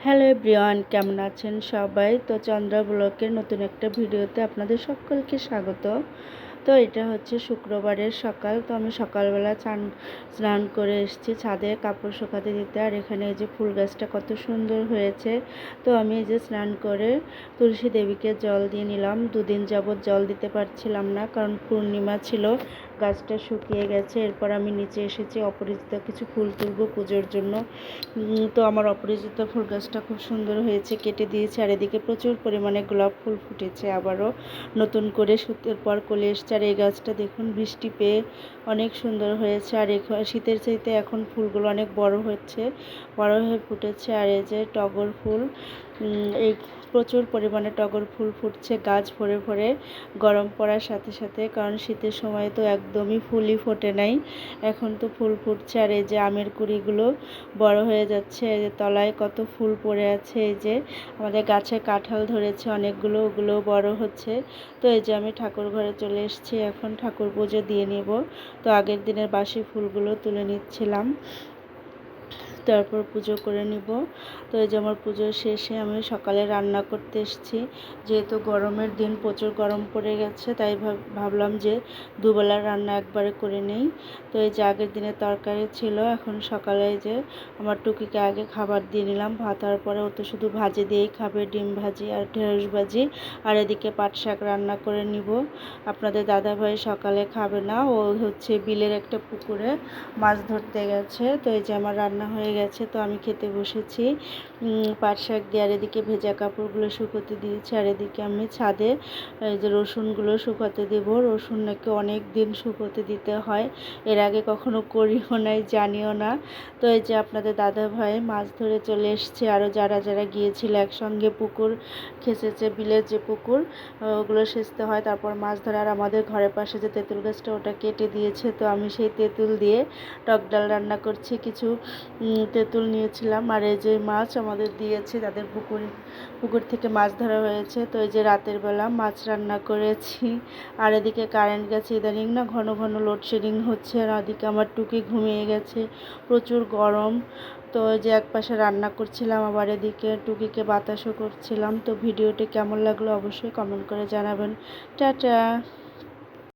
Hello everyone, কেমন আছেন সবাই? তো চন্দ্রা ব্লকের নতুন একটা ভিডিওতে আপনাদের সকলকে স্বাগত। তো এটা হচ্ছে শুক্রবারের সকাল। তো আমি সকালবেলা স্নান করে এসেছি ছাদে কাপড় শুকাতে দিতে। আর এখানে এই যে ফুল গাছটা কত সুন্দর হয়েছে। তো আমি এই যে স্নান করে তুলসী দেবীকে জল দিয়ে নিলাম। দুদিন যাবৎ জল দিতে পারছিলাম না, কারণ পূর্ণিমা ছিল, গাছটা শুকিয়ে গেছে। এরপর আমি নিচে এসেছি অপরিচিত কিছু ফুল তুলব পুজোর জন্য। তো আমার অপরিচিত ফুল গাছটা খুব সুন্দর হয়েছে, কেটে দিয়েছে। আর এদিকে প্রচুর পরিমাণে গোলাপ ফুল ফুটেছে, আবারও নতুন করে শীতের পর কলে এসছে। আর এই গাছটা দেখুন বৃষ্টি পেয়ে অনেক সুন্দর হয়েছে। আর শীতের চাইতে এখন ফুলগুলো অনেক বড় হচ্ছে, বড় হয়ে ফুটেছে। আর এই যে টগর ফুল, এই প্রচুর পরিমাণে টগর ফুল ফুটছে গাছ ভরে ভরে গরম পড়ার সাথে সাথে, কারণ শীতের সময় তো একদমই ফুলই ফোটে নাই, এখন তো ফুল ফুটছে। আর এই যে আমের কুড়িগুলো বড় হয়ে যাচ্ছে, এই যে তলায় কত ফুল পড়ে আছে। এই যে আমাদের গাছে কাঁঠাল ধরেছে অনেকগুলো, ওগুলোও বড় হচ্ছে। তো এই যে আমি ঠাকুর ঘরে চলে এসেছি, এখন ঠাকুর পুজো দিয়ে নেব। তো আগের দিনের বাসি ফুলগুলো তুলে নিচ্ছিলাম, তারপর পুজো করে নিব। তো এই যে আমার পুজো শেষে আমি সকালে রান্না করতে এসেছি, যেহেতু গরমের দিন প্রচুর গরম পড়ে গেছে, তাই ভাবলাম যে দুবেলার রান্না একবারে করে নেই। তো এই যে আগের দিনের তরকারি ছিল, এখন সকালে যে আমার টুকিকে আগে খাবার দিয়ে নিলাম। ভাত হওয়ার পরে ও তো শুধু ভাজি দিয়েই খাবে, ডিম ভাজি আর ঢেঁড়স ভাজি। আর এদিকে পাট শাক রান্না করে নিব। আপনাদের দাদাভাই সকালে খাবে না, ও হচ্ছে বিলের একটা পুকুরে মাছ ধরতে গেছে। তো এই যে আমার রান্না হয়ে গেছে, তো আমি খেতে বসেছি পাট শাক দিয়ে। আর এদিকে ভেজা কাপড়গুলো শুকোতে দিয়েছি। আর এদিকে আমি ছাদে এই যে রসুনগুলো শুকোতে দেবো। রসুন নাকি অনেক দিন শুকোতে দিতে হয়, এর আগে কখনো করিও নাই, জানিও না। তো এই যে আপনাদের দাদা ভাই মাছ ধরে চলে এসছে, আরও যারা যারা গিয়েছিল একসঙ্গে পুকুর খেসেছে, বিলের যে পুকুর ওগুলো সেচতে হয়, তারপর মাছ ধরে। আর আমাদের ঘরের পাশে যে তেঁতুল গাছটা, ওটা কেটে দিয়েছে। তো আমি সেই তেঁতুল দিয়ে টক ডাল রান্না করছি। কিছু তেঁতুল নিয়েছিলাম। আর এই যে মাছ আমাদের দিয়েছে, তাদের পুকুর থেকে মাছ ধরা হয়েছে। তো এই যে রাতের বেলা মাছ রান্না করেছি। আর এদিকে কারেন্ট গেছে, ইদানিং না ঘন ঘন লোডশেডিং হচ্ছে। আর ওদিকে আমার টুকি ঘুমিয়ে গেছে, প্রচুর গরম। তো যে এক পাশে রান্না করছিলাম, আবার এদিকে টুকিকে বাতাসও করছিলাম। তো ভিডিওটি কেমন লাগলো অবশ্যই কমেন্ট করে জানাবেন। টাটা।